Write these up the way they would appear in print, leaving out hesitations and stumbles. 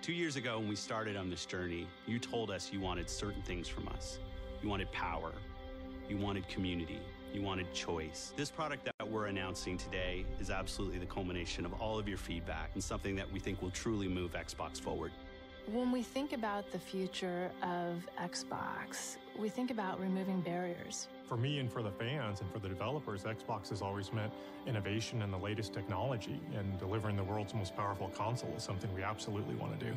2 years ago, when we started on this journey, you told us you wanted certain things from us. You wanted power, you wanted community, you wanted choice. This product that we're announcing today is absolutely the culmination of all of your feedback and something that we think will truly move Xbox forward. When we think about the future of Xbox, we think about removing barriers. For me and for the fans and for the developers, Xbox has always meant innovation and the latest technology, and delivering the world's most powerful console is something we absolutely want to do.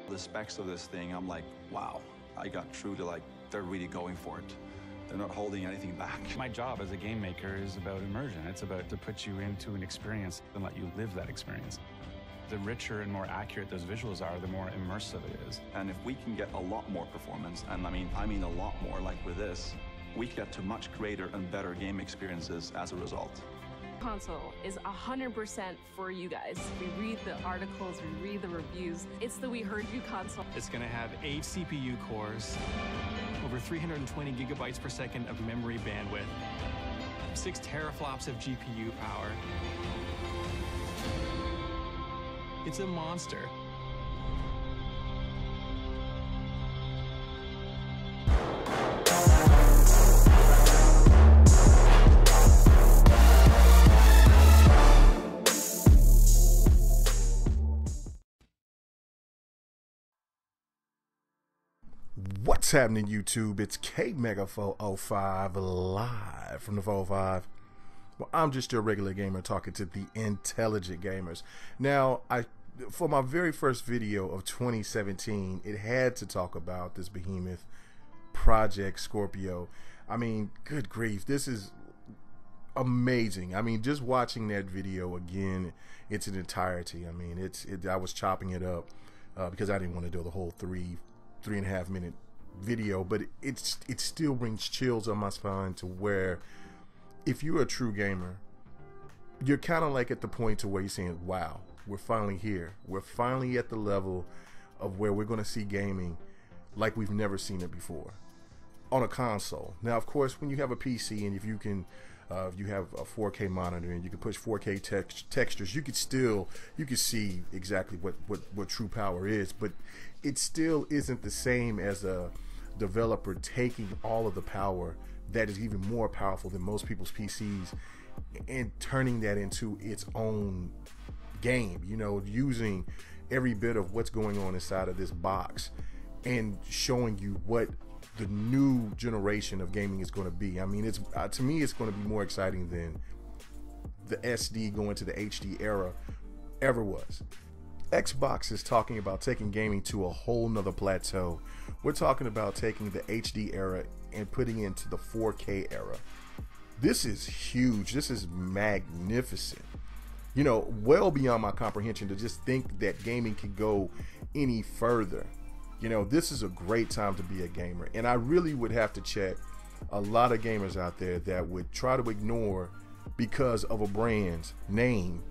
The specs of this thing, I'm like, wow, I got through to like, they're really going for it. They're not holding anything back. My job as a game maker is about immersion. It's about to put you into an experience and let you live that experience. The richer and more accurate those visuals are, the more immersive it is. And if we can get a lot more performance, and I mean a lot more, like with this, we get to much greater and better game experiences as a result. Console is 100% for you guys. We read the articles, we read the reviews. It's the We Heard You console. It's going to have 8 CPU cores, over 320 gigabytes per second of memory bandwidth, 6 teraflops of GPU power. It's a monster. What's happening, YouTube? It's KMega405 live from the 405. Well, I'm just your regular gamer talking to the intelligent gamers. Now, for my very first video of 2017, it had to talk about this behemoth, Project Scorpio. I mean, good grief, this is amazing. I mean, just watching that video again, it's an entirety. I mean, I was chopping it up because I didn't want to do the whole 3.5 minute video, but it still brings chills on my spine, to where if you're a true gamer, you're kind of like at the point to where you're saying, wow, we're finally here. We're finally at the level of where we're going to see gaming like we've never seen it before on a console. Now, of course, when you have a PC and if you can if you have a 4K monitor and you can push 4K textures, you could see exactly what true power is, but it still isn't the same as a developer taking all of the power that is even more powerful than most people's PCs and turning that into its own game, you know, using every bit of what's going on inside of this box and showing you what the new generation of gaming is going to be. I mean, it's to me, it's going to be more exciting than the SD going to the HD era ever was. Xbox is talking about taking gaming to a whole nother plateau. We're talking about taking the HD era and putting it into the 4K era. This is huge. This is magnificent. You know, well beyond my comprehension to just think that gaming can go any further. You know, this is a great time to be a gamer, and I really would have to check a lot of gamers out there that would try to ignore, because of a brand's name,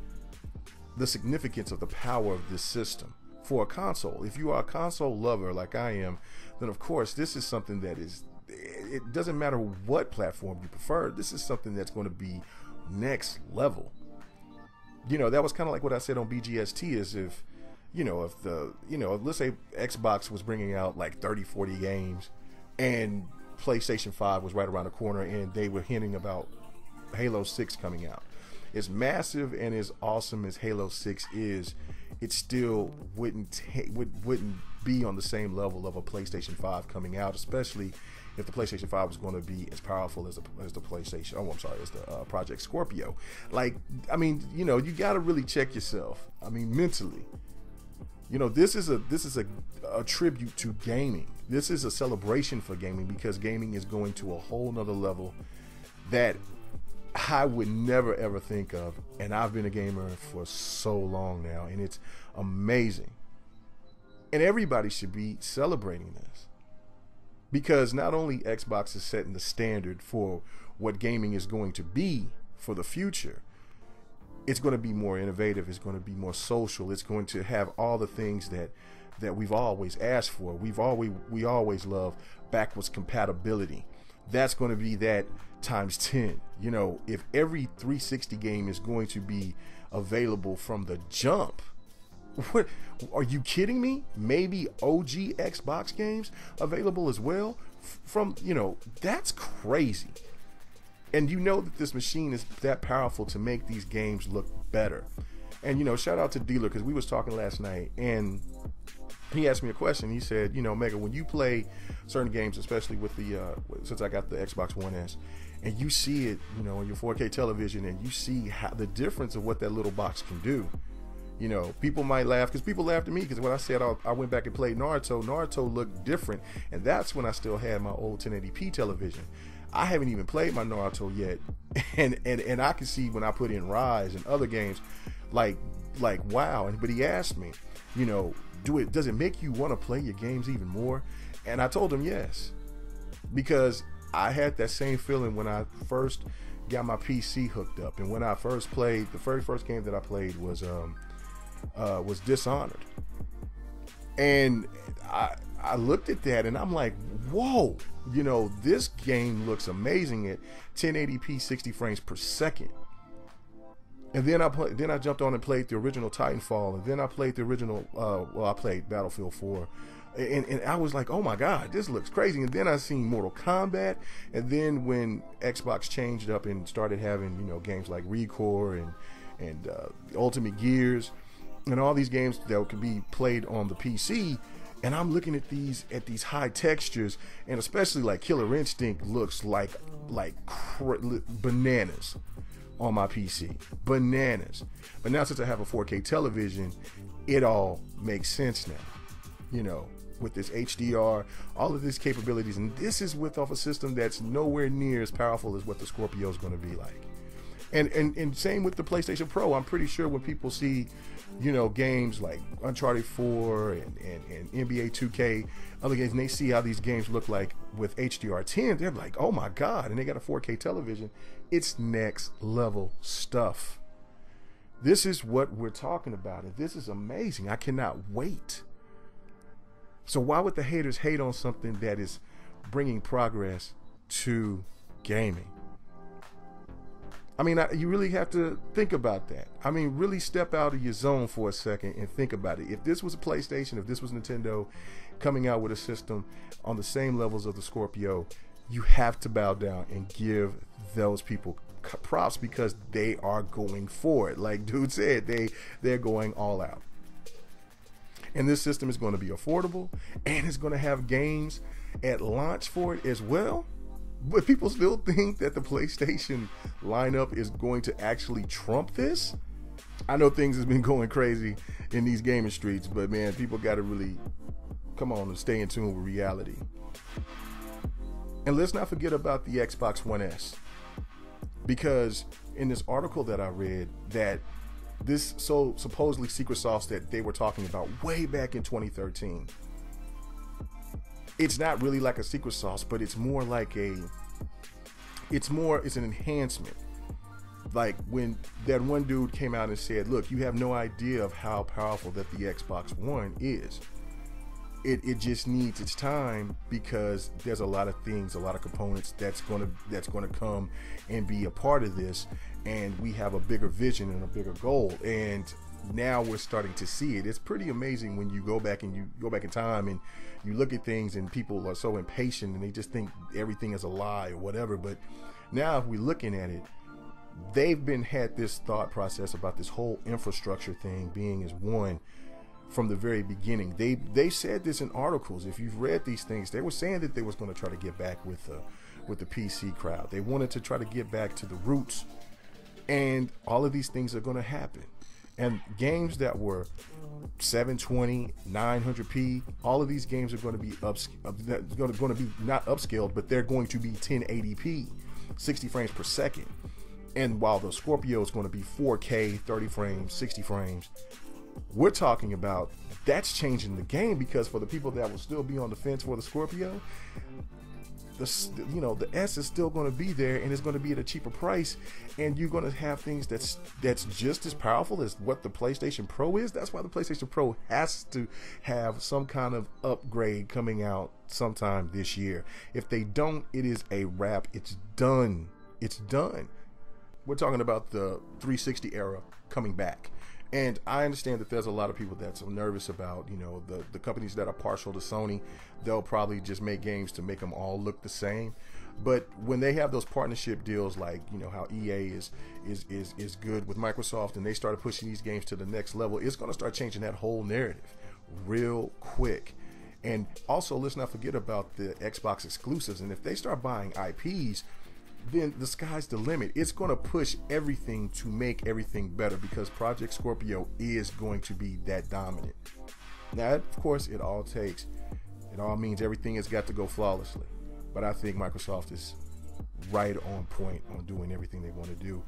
the significance of the power of this system for a console. If you are a console lover like I am, then of course this is something that is, it doesn't matter what platform you prefer, this is something that's going to be next level. You know, that was kind of like what I said on BGST, is if let's say Xbox was bringing out like 30-40 games and PlayStation 5 was right around the corner and they were hinting about Halo 6 coming out. As massive and as awesome as Halo 6 is, it still wouldn't be on the same level of a PlayStation 5 coming out, especially if the PlayStation 5 was going to be as powerful as the PlayStation, as the Project Scorpio. Like, I mean, you know, you got to really check yourself. I mean, mentally. You know, this is a tribute to gaming. This is a celebration for gaming, because gaming is going to a whole nother level that I would never ever think of. And I've been a gamer for so long now, and it's amazing. And everybody should be celebrating this, because not only Xbox is setting the standard for what gaming is going to be for the future, it's going to be more innovative, it's going to be more social, it's going to have all the things that we've always asked for. We always love backwards compatibility. That's going to be that times 10. You know, if every 360 game is going to be available from the jump, What? Are you kidding me? Maybe OG Xbox games available as well? From, you know, that's crazy. And you know that this machine is that powerful to make these games look better. And, you know, shout out to Dealer, because we was talking last night and he asked me a question. He said, you know, Mega, when you play certain games, especially with the since I got the Xbox One S, and you see it, you know, on your 4K television, and you see how the difference of what that little box can do. You know, people might laugh, because people laughed at me because when I said I went back and played Naruto, Naruto looked different, and that's when I still had my old 1080p television. I haven't even played my Naruto yet, and I can see when I put in Rise and other games, like wow. But he asked me, you know, does it make you want to play your games even more? And I told him yes, because I had that same feeling when I first got my PC hooked up, and when I first played, the very first game that I played was Dishonored, and I looked at that and I'm like, whoa, you know, this game looks amazing at 1080p 60 frames per second. And then I jumped on and played the original Titanfall, and then I played the original I played Battlefield 4, and I was like, oh my god, this looks crazy. And then I seen Mortal Kombat, and then when Xbox changed up and started having, you know, games like Recore and Ultimate Gears and all these games that could be played on the PC, and I'm looking at these high textures, and especially like Killer Instinct looks like bananas on my PC, bananas. But now since I have a 4K television, it all makes sense now, you know, with this HDR, all of these capabilities, and this is off a system that's nowhere near as powerful as what the Scorpio is going to be like. And same with the PlayStation Pro. I'm pretty sure when people see, you know, games like Uncharted 4 and NBA 2K, other games, and they see how these games look like with HDR10, they're like, oh my god, and they got a 4K television. It's next level stuff. This is what we're talking about, and this is amazing. I cannot wait. So why would the haters hate on something that is bringing progress to gaming? I mean, you really have to think about that. I mean, really step out of your zone for a second and think about it. If this was a PlayStation, if this was Nintendo coming out with a system on the same levels of the Scorpio, you have to bow down and give those people props, because they are going for it. Like dude said, they're going all out. And this system is going to be affordable, and it's going to have games at launch for it as well. But people still think that the PlayStation lineup is going to actually trump this. I know things has been going crazy in these gaming streets, but man, people got to really come on and stay in tune with reality. And let's not forget about the Xbox One S, because in this article that I read, that this supposedly secret sauce that they were talking about way back in 2013, it's not really like a secret sauce, but it's more like it's an enhancement. Like when that one dude came out and said, look, you have no idea of how powerful that the Xbox One is. It just needs its time, because there's a lot of things, a lot of components that's going to come and be a part of this, and we have a bigger vision and a bigger goal, and now we're starting to see it. It's pretty amazing when you go back in time and you look at things, and people are so impatient and they just think everything is a lie or whatever. But now if we're looking at it, they've had this thought process about this whole infrastructure thing being as one from the very beginning. They said this in articles. If you've read these things, they were saying that they was going to try to get back with the PC crowd. They wanted to try to get back to the roots, and all of these things are going to happen. And games that were 720, 900p, all of these games are going to be going to be not upscaled, but they're going to be 1080p, 60 frames per second. And while the Scorpio is going to be 4K, 30 frames, 60 frames, we're talking about that's changing the game, because for the people that will still be on the fence for the Scorpio, the S is still going to be there, and it's going to be at a cheaper price, and you're going to have things that's just as powerful as what the PlayStation Pro is. That's why the PlayStation Pro has to have some kind of upgrade coming out sometime this year. If they don't, it is a wrap. It's done. It's done. We're talking about the 360 era coming back, And I understand that there's a lot of people that's nervous about, you know, the companies that are partial to Sony. They'll probably just make games to make them all look the same. But when they have those partnership deals, like, you know, how EA is good with Microsoft, and they started pushing these games to the next level, it's going to start changing that whole narrative real quick. And also, let's not forget about the Xbox exclusives. And if they start buying IPs, then the sky's the limit. It's going to push everything to make everything better, because Project Scorpio is going to be that dominant. Now, of course, it all means everything has got to go flawlessly. But I think Microsoft is right on point on doing everything they want to do.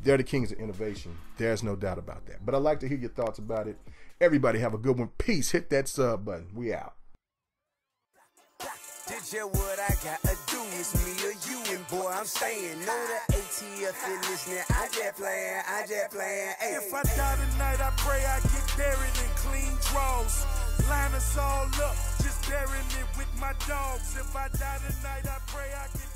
They're the kings of innovation. There's no doubt about that. But I'd like to hear your thoughts about it. Everybody have a good one. Peace. Hit that sub button. We out. Did you what I gotta do? It's me or you, and boy, I'm staying. Know the ATF in listening. I just playing. Hey. If I die tonight, I pray I get buried in clean draws. Line us all up, just burying it with my dogs. If I die tonight, I pray I get